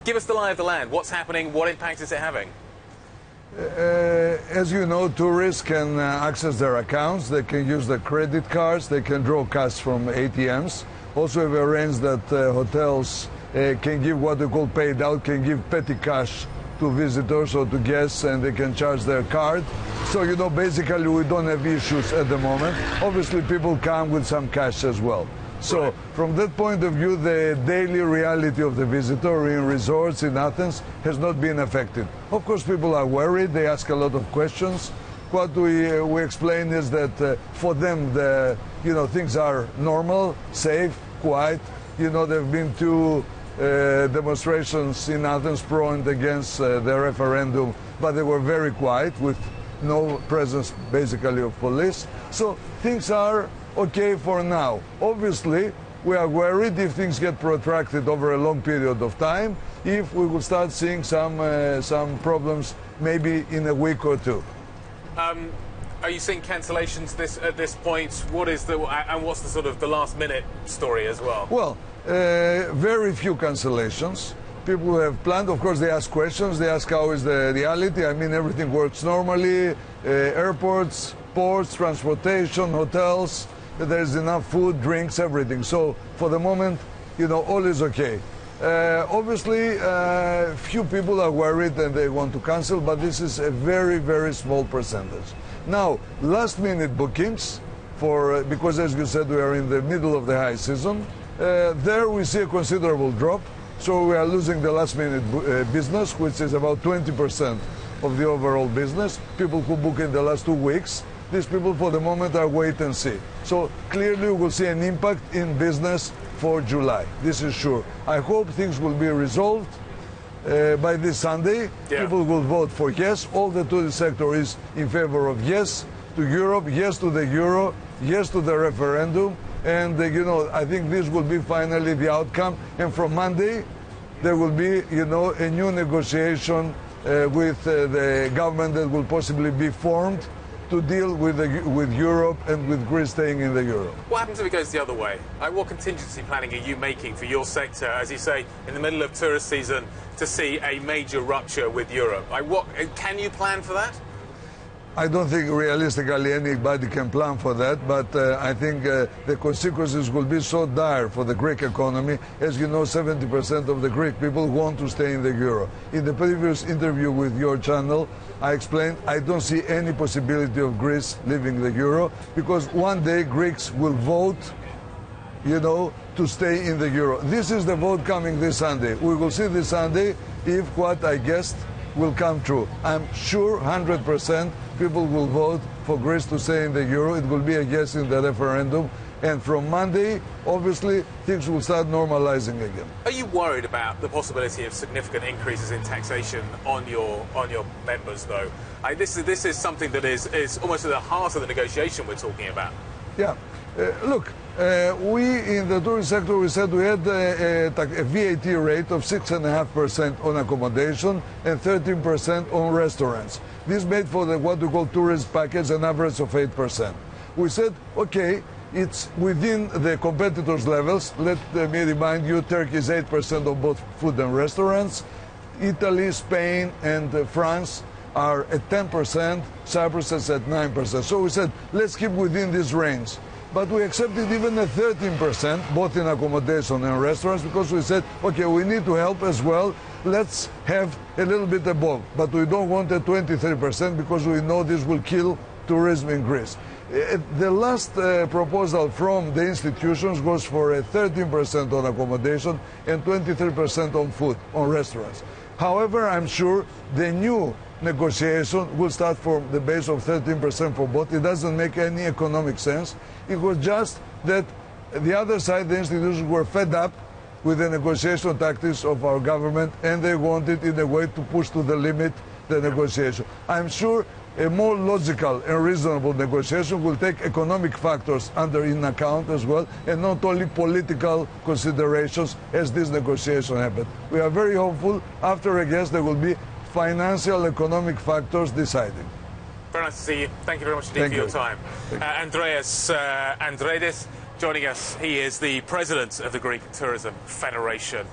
Give us the lie of the land. What's happening? What impact is it having? As you know, tourists can access their accounts, they can use their credit cards, they can draw cash from ATMs. Also, we've arranged that hotels can give what they call paid out, can give petty cash to visitors or to guests, and they can charge their card. So, you know, basically we don't have issues at the moment. Obviously, people come with some cash as well. So, from that point of view, the daily reality of the visitor in resorts in Athens has not been affected. Of course, people are worried, they ask a lot of questions. What we explain is that for them, things are normal, safe, quiet. You know, there have been two demonstrations in Athens pro and against the referendum, but they were very quiet with no presence basically of police. So things are okay for now. Obviously, we are worried if things get protracted over a long period of time, if we will start seeing some problems maybe in a week or two. Are you seeing cancellations at this point? What's the sort of the last minute story as well? Well, very few cancellations. People who have planned, of course, they ask questions. They ask how is the reality. I mean, everything works normally. Airports, ports, transportation, hotels. There's enough food, drinks, everything. So for the moment, you know, all is okay. Obviously, few people are worried and they want to cancel, but this is a very, very small percentage. Now, last-minute bookings, because as you said, we are in the middle of the high season, there we see a considerable drop. So we are losing the last-minute business, which is about 20% of the overall business. People who book in the last 2 weeks, these people for the moment are wait and see. So clearly we will see an impact in business for July. This is sure. I hope things will be resolved by this Sunday. Yeah. People will vote for yes. All the tourist sector is in favor of yes to Europe, yes to the euro, yes to the referendum. And, I think this will be finally the outcome. And from Monday, there will be, a new negotiation with the government that will possibly be formed to deal with Europe and with Greece staying in the euro. What happens if it goes the other way? What contingency planning are you making for your sector, as you say, in the middle of tourist season, to see a major rupture with Europe? Can you plan for that? I don't think realistically anybody can plan for that, but I think the consequences will be so dire for the Greek economy. As you know, 70% of the Greek people want to stay in the euro. In the previous interview with your channel, I explained I don't see any possibility of Greece leaving the euro, because one day Greeks will vote, to stay in the euro. This is the vote coming this Sunday. We will see this Sunday if what I guessed will come true. I'm sure 100% people will vote for Greece to stay in the euro. It will be a yes in the referendum. And from Monday, obviously, things will start normalizing again. Are you worried about the possibility of significant increases in taxation on your members, though? This is something that is almost at the heart of the negotiation we're talking about. Yeah. Look, we in the tourist sector, we said we had a VAT rate of 6.5% on accommodation and 13% on restaurants. This made for what we call tourist package an average of 8%. We said, okay, it's within the competitors' levels. Let me remind you, Turkey is 8% of both food and restaurants. Italy, Spain, and France are at 10%. Cyprus is at 9%. So we said, let's keep within this range. But we accepted even a 13%, both in accommodation and restaurants, because we said, okay, we need to help as well. Let's have a little bit above. But we don't want a 23% because we know this will kill tourism in Greece. The last proposal from the institutions goes for a 13% on accommodation and 23% on food, on restaurants. However, I'm sure the new negotiation will start from the base of 13% for both. It doesn't make any economic sense. It was just that the other side, the institutions, were fed up with the negotiation tactics of our government, and they wanted, in a way, to push to the limit the negotiation. I'm sure a more logical and reasonable negotiation will take economic factors in account as well, and not only political considerations as this negotiation happened. We are very hopeful. After a guess, there will be financial, economic factors deciding. Very nice to see you. Thank you very much indeed for your time. Andreas Andreadis joining us. He is the president of the Greek Tourism Federation.